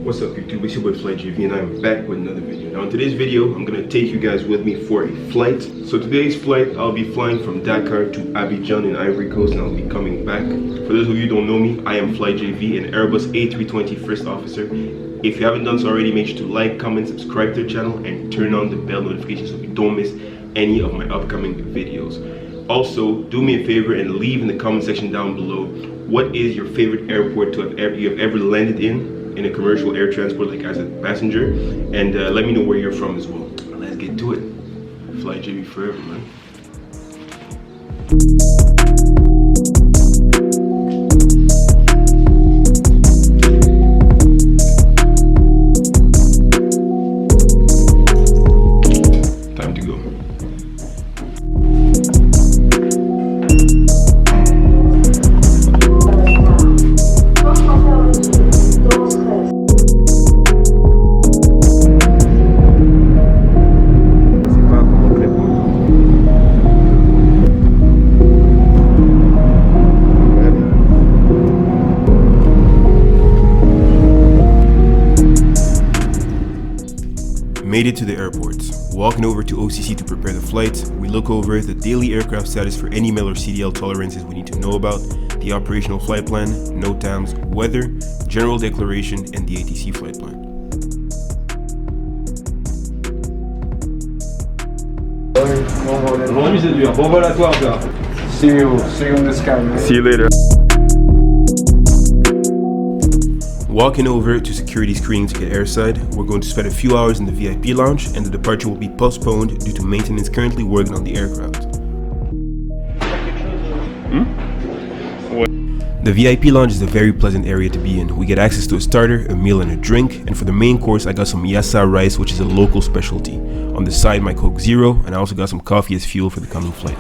What's up YouTube, it's your boy Flight JV and I'm back with another video. Now in today's video, I'm going to take you guys with me for a flight. So today's flight, I'll be flying from Dakar to Abidjan in Ivory Coast and I'll be coming back. For those of you who don't know me, I am Flight JV, an Airbus A320 first officer. If you haven't done so already, make sure to like, comment, subscribe to the channel and turn on the bell notification so you don't miss any of my upcoming videos. Also, do me a favor and leave in the comment section down below what is your favorite airport you have ever landed in a commercial air transport, like as a passenger, and let me know where you're from as well. Let's get to it. Flight JV forever, man. Time to go. Made it to the airport. Walking over to OCC to prepare the flight, we look over the daily aircraft status for any MEL or CDL tolerances we need to know about, the operational flight plan, NOTAMs, weather, general declaration, and the ATC flight plan. See you in the sky. See you later. Walking over to security screening to get airside, we're going to spend a few hours in the VIP lounge and the departure will be postponed due to maintenance currently working on the aircraft. The VIP lounge is a very pleasant area to be in. We get access to a starter, a meal and a drink, and for the main course I got some yassa rice, which is a local specialty. On the side my Coke Zero, and I also got some coffee as fuel for the coming flight.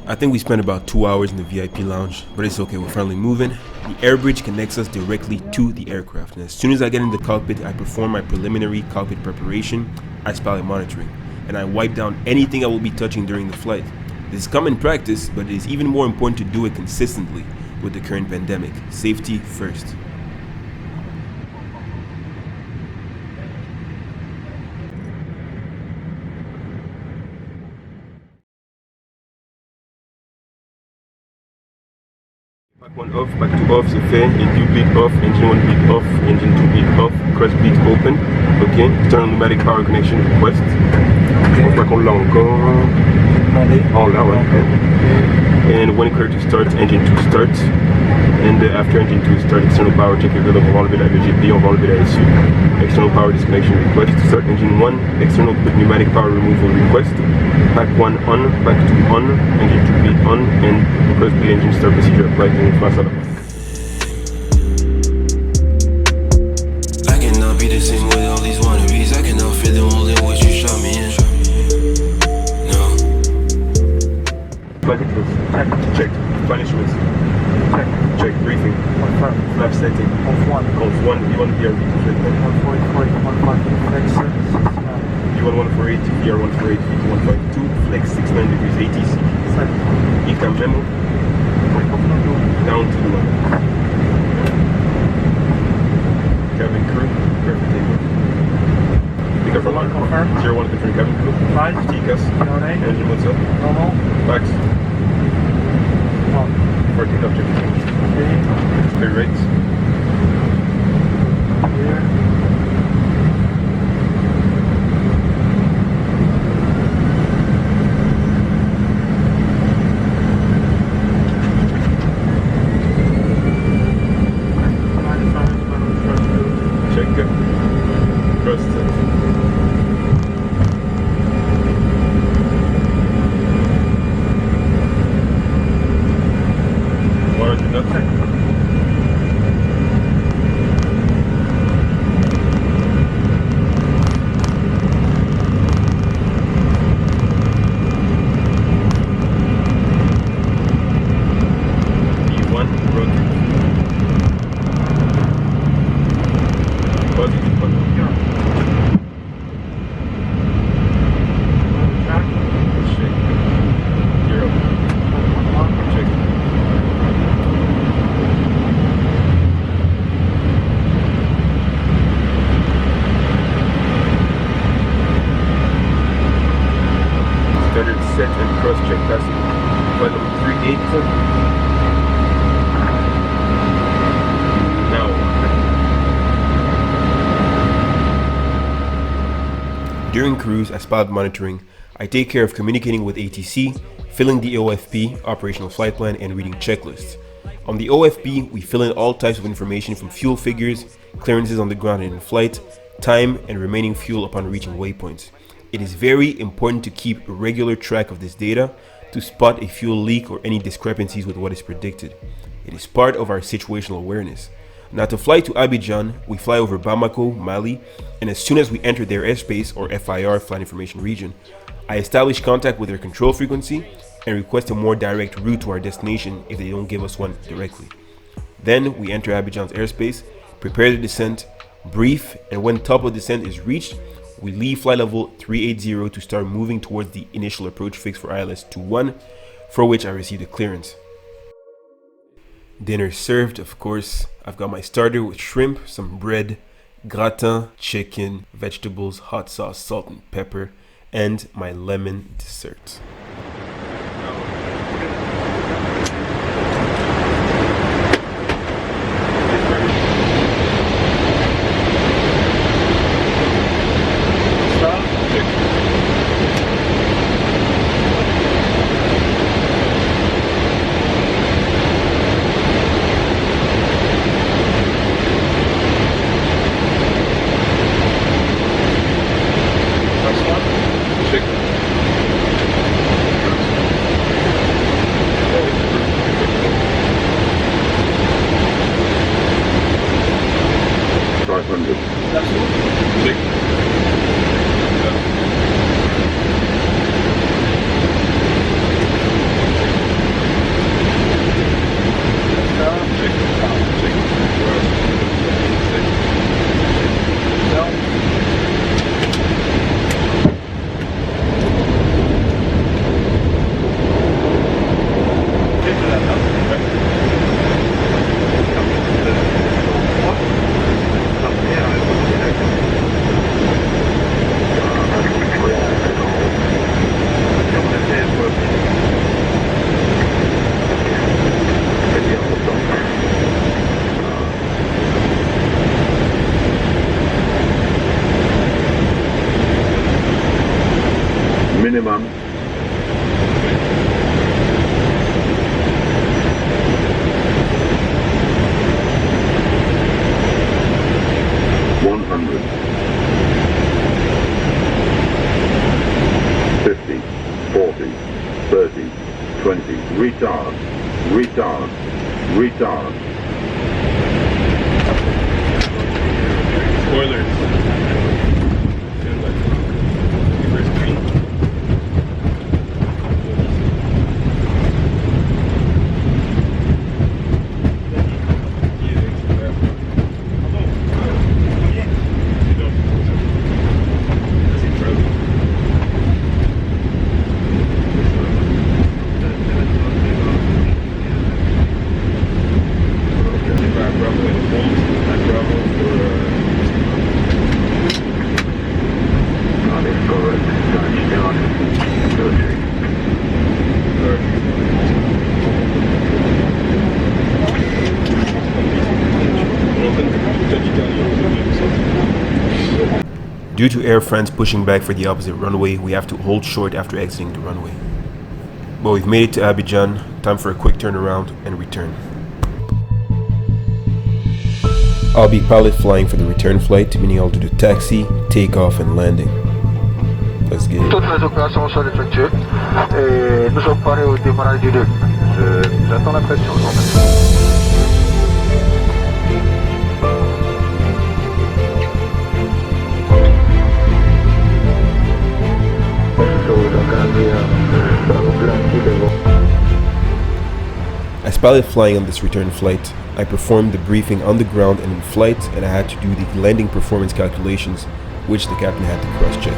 I think we spent about 2 hours in the VIP lounge, but it's okay, we're finally moving. The air bridge connects us directly to the aircraft, and as soon as I get in the cockpit, I perform my preliminary cockpit preparation, ice pilot monitoring, and I wipe down anything I will be touching during the flight. This is common practice, but it is even more important to do it consistently with the current pandemic. Safety first. Back 1 off, back 2 off, c'est fait, engine bleed off, engine 1 bleed off, engine 2 bleed off, cross bleed open, ok, turn on pneumatic power connection request, je pense pas qu'on l'a encore, on l'a, ouais, and when clear to start, engine 2 start, and after engine 2 start, external power check available, on va enlever la VGP, on va enlever la SU, external power disconnection request, start engine 1, external pneumatic power removal request, back 1 on, back 2 on, engine 2 bleed on, and cross bleed engine start procedure applied in face à la porte. I cannot be the same with all these wannabes. I cannot fit them all in what you shot me in. No. Flight controls. Check. Flight instruments. Check. Briefing. Flap setting. Off 1. You want to be a reflex. You want 148, VR 148, V2 152, flex 69 degrees ATC. ECAM memo. Down to the line. Cabin crew, perfect table. Pick up from 01 confirm cabin crew. 5 TCAS. Engine what's up? Normal. Backs. 14 object. Okay. Clear rates. Here. That's flight number 38. Now. During cruise as pilot monitoring, I take care of communicating with ATC, filling the OFP, operational flight plan, and reading checklists. On the OFP, we fill in all types of information from fuel figures, clearances on the ground and in flight, time, and remaining fuel upon reaching waypoints. It is very important to keep a regular track of this data to spot a fuel leak or any discrepancies with what is predicted. It is part of our situational awareness. Now, to fly to Abidjan, we fly over Bamako, Mali, and as soon as we enter their airspace or FIR, Flight Information Region, I establish contact with their control frequency and request a more direct route to our destination if they don't give us one directly. Then we enter Abidjan's airspace, prepare the descent, brief, and when top of descent is reached, we leave flight level 380 to start moving towards the initial approach fix for ILS 21, for which I received a clearance. Dinner served, of course. I've got my starter with shrimp, some bread, gratin, chicken, vegetables, hot sauce, salt and pepper, and my lemon dessert. Minimum. Retard, retard, retard. Spoilers. Due to Air France pushing back for the opposite runway, we have to hold short after exiting the runway. But we've made it to Abidjan, time for a quick turnaround and return. I'll be pilot flying for the return flight, meaning I'll do the taxi, takeoff and landing. Let's get it. Toutes les opérations sont effectuées et nous sommes parés au démarrage du 2. J'attends la pression. As pilot flying on this return flight, I performed the briefing on the ground and in flight, and I had to do the landing performance calculations, which the captain had to cross-check.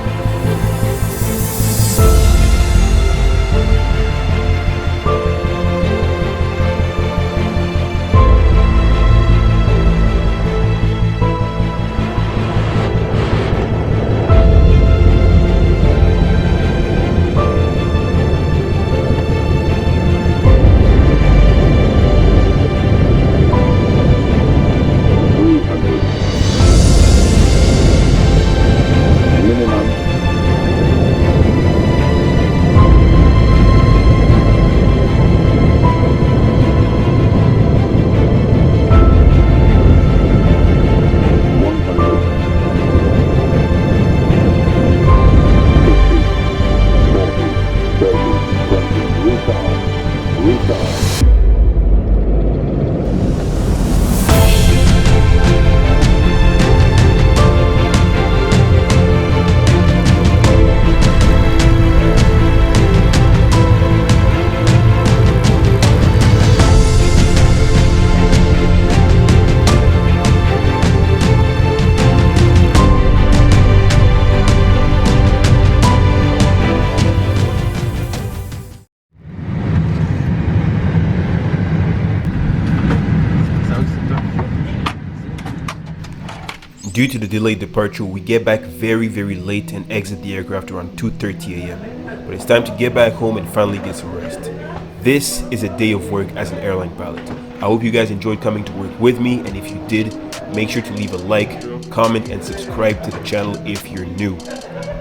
Due to the delayed departure, we get back very late and exit the aircraft around 2:30 a.m. But it's time to get back home and finally get some rest. This is a day of work as an airline pilot. I hope you guys enjoyed coming to work with me, and if you did, make sure to leave a like, comment, and subscribe to the channel if you're new.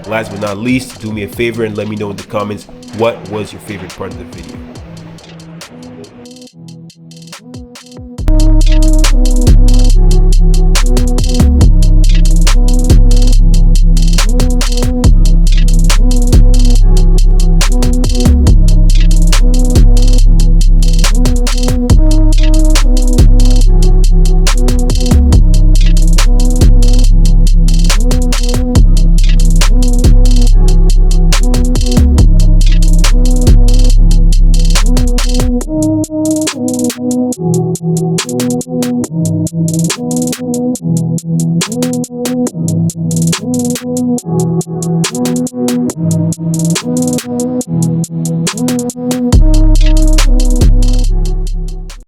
Last but not least, do me a favor and let me know in the comments what was your favorite part of the video.